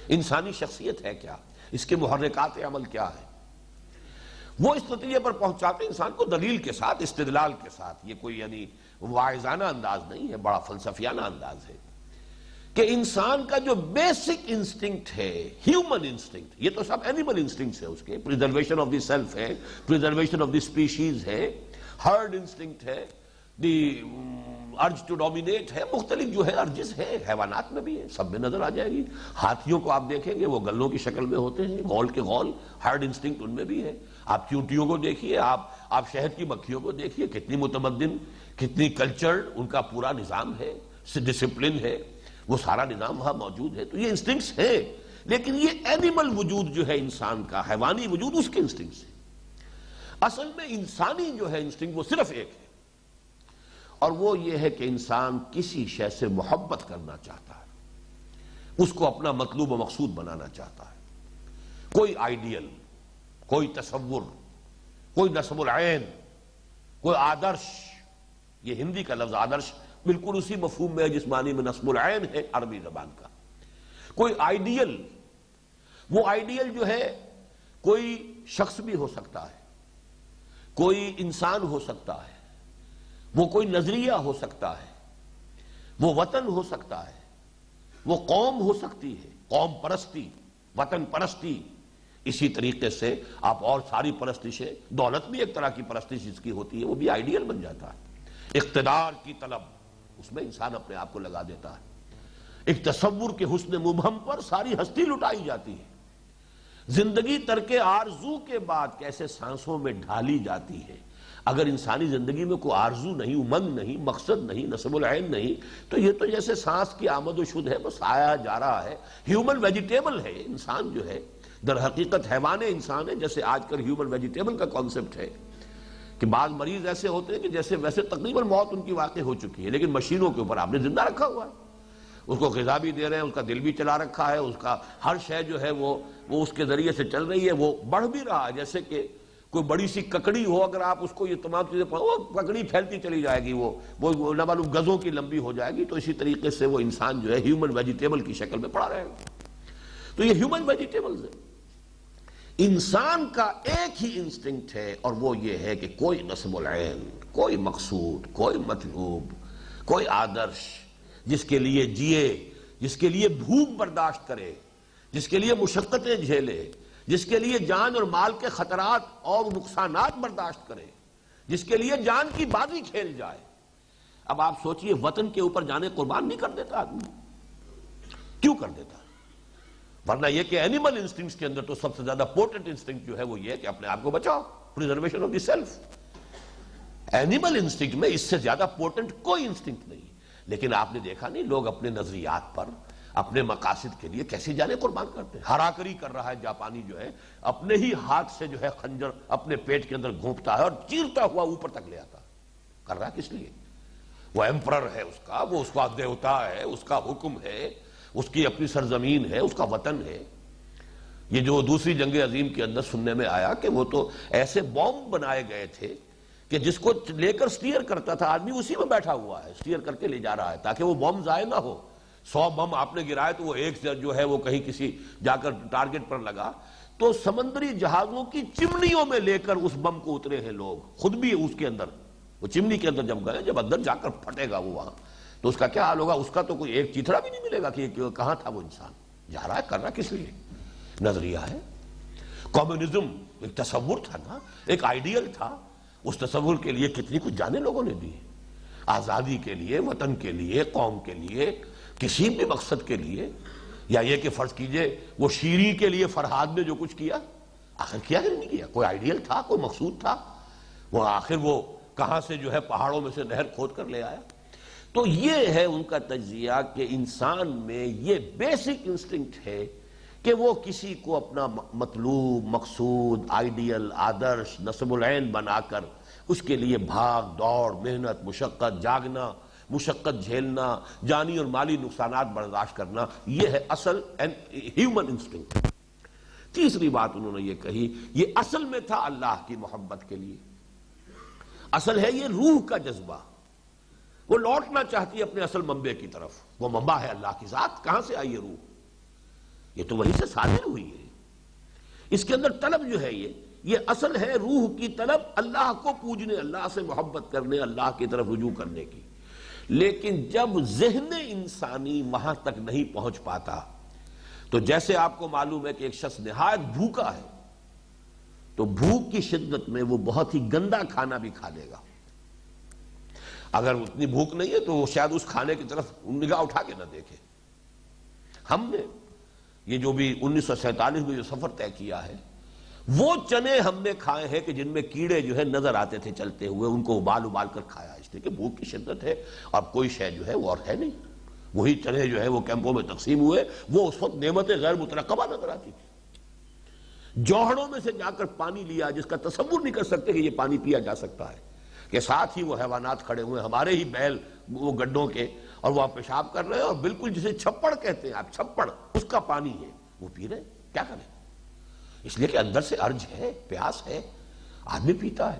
انسانی شخصیت ہے کیا، اس کے محرکات عمل کیا ہے. وہ اس نتیجے پر پہنچاتے انسان کو دلیل کے ساتھ، استدلال کے ساتھ. یہ کوئی یعنی واعظانہ انداز نہیں ہے، بڑا فلسفیانہ انداز ہے کہ انسان کا جو بیسک انسٹنکٹ ہے، ہیومن انسٹنکٹ، یہ تو سب اینیمل انسٹنکٹس ہے، اس کے پریزرویشن آف دی سیلف ہے، پریزرویشن آف دی اسپیشیز ہے، ہرڈ انسٹنکٹ ہے، دی ارج ٹو ڈومینیٹ ہے، مختلف جو ہے ارجز ہے، حیوانات میں بھی ہے، سب میں نظر آ جائے گی. ہاتھیوں کو آپ دیکھیں گے وہ گلوں کی شکل میں ہوتے ہیں، غول کے غول، ہرڈ انسٹنکٹ ان میں بھی ہے. آپ چیونٹیوں کو دیکھیے، آپ شہد کی مکھیوں کو دیکھیے، کتنی متمدن، کتنی کلچرڈ، ان کا پورا نظام ہے، ڈسپلن ہے، وہ سارا نظام وہاں موجود ہے. تو یہ انسٹنکٹس ہیں، لیکن یہ اینیمل وجود جو ہے انسان کا، حیوانی وجود، اس کے انسٹنکٹس ہیں. اصل میں انسانی جو ہے انسٹنکٹ وہ صرف ایک ہے، اور وہ یہ ہے کہ انسان کسی شے سے محبت کرنا چاہتا ہے، اس کو اپنا مطلوب و مقصود بنانا چاہتا ہے. کوئی آئیڈیل، کوئی تصور، کوئی نصب العین، کوئی آدرش. یہ ہندی کا لفظ آدرش بالکل اسی مفہوم میں ہے جس معنی میں نصب العین ہے عربی زبان کا. کوئی آئیڈیل، وہ آئیڈیل جو ہے کوئی شخص بھی ہو سکتا ہے، کوئی انسان ہو سکتا ہے، وہ کوئی نظریہ ہو سکتا ہے، وہ وطن ہو سکتا ہے، وہ قوم ہو سکتی ہے، قوم پرستی، وطن پرستی. اسی طریقے سے آپ اور ساری پرستشیں، دولت بھی ایک طرح کی پرستش جس کی ہوتی ہے، وہ بھی آئیڈیل بن جاتا ہے. اقتدار کی طلب، اس میں انسان اپنے آپ کو لگا دیتا ہے. ایک تصور کے حسن مبہم پر ساری ہستی لٹائی جاتی ہے. زندگی ترک آرزو کے بعد کیسے سانسوں میں ڈھالی جاتی ہے. اگر انسانی زندگی میں کوئی آرزو نہیں، امنگ نہیں، مقصد نہیں، نصب العین نہیں، تو یہ تو جیسے سانس کی آمد و شد ہے، بس آیا جا رہا ہے. ہیومن ویجیٹیبل ہے انسان جو ہے، در حقیقت حیوان انسان ہے. جیسے آج کل ہیومن ویجیٹیبل کا کانسیپٹ ہے کہ بعض مریض ایسے ہوتے ہیں کہ جیسے ویسے تقریباً موت ان کی واقع ہو چکی ہے، لیکن مشینوں کے اوپر آپ نے زندہ رکھا ہوا ہے. اس کو غذا بھی دے رہے ہیں، اس کا دل بھی چلا رکھا ہے، اس کا ہر شے جو ہے وہ اس کے ذریعے سے چل رہی ہے. وہ بڑھ بھی رہا ہے، جیسے کہ کوئی بڑی سی ککڑی ہو، اگر آپ اس کو یہ تمام چیزیں وہ ککڑی پھیلتی چلی جائے گی، وہ نہ معلوم گزوں کی لمبی ہو جائے گی. تو اسی طریقے سے وہ انسان جو ہے ہیومن ویجیٹیبل کی شکل میں پڑا رہے گا. تو یہ ہیومن ویجیٹیبلز ہے. انسان کا ایک ہی انسٹنکٹ ہے، اور وہ یہ ہے کہ کوئی نصب العین، کوئی مقصود، کوئی مطلوب، کوئی آدرش جس کے لیے جیے، جس کے لیے بھوک برداشت کرے، جس کے لیے مشقتیں جھیلے، جس کے لیے جان اور مال کے خطرات اور نقصانات برداشت کرے، جس کے لیے جان کی بازی کھیل جائے. اب آپ سوچئے وطن کے اوپر جانے قربان نہیں کر دیتا آدمی؟ کیوں کر دیتا؟ ورنہ یہ کہ اینیمل انسٹنکٹس کے اندر تو سب سے زیادہ پورٹنٹ انسٹنکٹ جو ہے وہ یہ ہے کہ اپنے آپ کو بچاؤ، preservation of the self. Animal instinct میں اس سے زیادہ پورٹنٹ کوئی انسٹنکٹ نہیں. لیکن آپ نے دیکھا نہیں لوگ اپنے نظریات پر، اپنے مقاصد کے لیے کیسی جانے قربان کرتے ہیں. ہراکری کر رہا ہے جاپانی جو ہے، اپنے ہی ہاتھ سے جو ہے خنجر اپنے پیٹ کے اندر گھونپتا ہے اور چیرتا ہوا اوپر تک لے آتا. کر رہا کس لیے؟ وہ ایمپرر ہے اس کا، وہ اس کا دیوتا ہے، اس کا حکم ہے، اس کی اپنی سرزمین ہے، اس کا وطن ہے. یہ جو دوسری جنگ عظیم کے اندر سننے میں آیا کہ وہ تو ایسے بوم بنائے گئے تھے کہ جس کو لے کر سٹیئر کرتا تھا آدمی اسی میں بیٹھا ہوا ہے، سٹیئر کر کے لے جا رہا ہے تاکہ وہ بم ضائع نہ ہو. 100 بم آپ نے گرائے تو وہ ایک جو ہے وہ کہیں کسی جا کر ٹارگٹ پر لگا. تو سمندری جہازوں کی چمنیوں میں لے کر اس بم کو اترے ہیں لوگ، خود بھی اس کے اندر، وہ چمنی کے اندر جب گئے، جب اندر جا کر پھٹے گا وہ وہاں تو اس کا کیا حال ہوگا؟ اس کا تو کوئی ایک چیتھڑا بھی نہیں ملے گا کہ کہاں تھا وہ انسان. جا رہا ہے، کر رہا کس لیے؟ نظریہ ہے. کمیونزم ایک تصور تھا نا، ایک آئیڈیل تھا. اس تصور کے لیے کتنی کچھ جانیں لوگوں نے دی، آزادی کے لیے، وطن کے لیے، قوم کے لیے، کسی بھی مقصد کے لیے. یا یہ کہ فرض کیجئے وہ شیریں کے لیے فرہاد نے جو کچھ کیا، آخر کیا کہ نہیں کیا؟ کوئی آئیڈیل تھا، کوئی مقصود تھا. وہ آخر وہ کہاں سے جو ہے پہاڑوں میں سے نہر کھود کر لے آیا. تو یہ ہے ان کا تجزیہ کہ انسان میں یہ بیسک انسٹنکٹ ہے کہ وہ کسی کو اپنا مطلوب، مقصود، آئیڈیل، آدرش، نصب العین بنا کر اس کے لیے بھاگ دوڑ، محنت، مشقت، جاگنا، مشقت جھیلنا، جانی اور مالی نقصانات برداشت کرنا، یہ ہے اصل ہیومن انسٹنکٹ. تیسری بات انہوں نے یہ کہی، یہ اصل میں تھا اللہ کی محبت کے لیے. اصل ہے یہ روح کا جذبہ، وہ لوٹنا چاہتی ہے اپنے اصل منبع کی طرف. وہ منبع ہے اللہ کی ذات. کہاں سے آئی یہ روح؟ یہ تو وہی سے صادر ہوئی ہے. اس کے اندر طلب جو ہے یہ اصل ہے روح کی طلب، اللہ کو پوجنے، اللہ سے محبت کرنے، اللہ کی طرف رجوع کرنے کی. لیکن جب ذہن انسانی وہاں تک نہیں پہنچ پاتا تو جیسے آپ کو معلوم ہے کہ ایک شخص نہایت بھوکا ہے تو بھوک کی شدت میں وہ بہت ہی گندا کھانا بھی کھا لے گا. اگر اتنی بھوک نہیں ہے تو وہ شاید اس کھانے کی طرف نگاہ اٹھا کے نہ دیکھے. ہم نے یہ جو بھی 1947 میں جو سفر طے کیا ہے وہ چنے ہم نے کھائے ہیں کہ جن میں کیڑے جو ہے نظر آتے تھے چلتے ہوئے، ان کو ابال کر کھایا، اس لیے کہ بھوک کی شدت ہے اور کوئی شے جو ہے وہ اور ہے نہیں. وہی چنے جو ہے وہ کیمپوں میں تقسیم ہوئے، وہ اس وقت نعمت غیر مترقبہ نظر آتی تھی. جوہڑوں میں سے جا کر پانی لیا جس کا تصور نہیں کر سکتے کہ یہ پانی پیا جا سکتا ہے، کہ ساتھ ہی وہ حیوانات کھڑے ہوئے ہمارے ہی بیل وہ گڈوں کے، اور وہ پیشاب کر رہے ہیں، اور بالکل جسے چھپڑ کہتے ہیں آپ، چھپڑ اس کا پانی ہے وہ پی رہے. کیا کریں؟ اس لیے کہ اندر سے ارج ہے، پیاس ہے، آدمی پیتا ہے.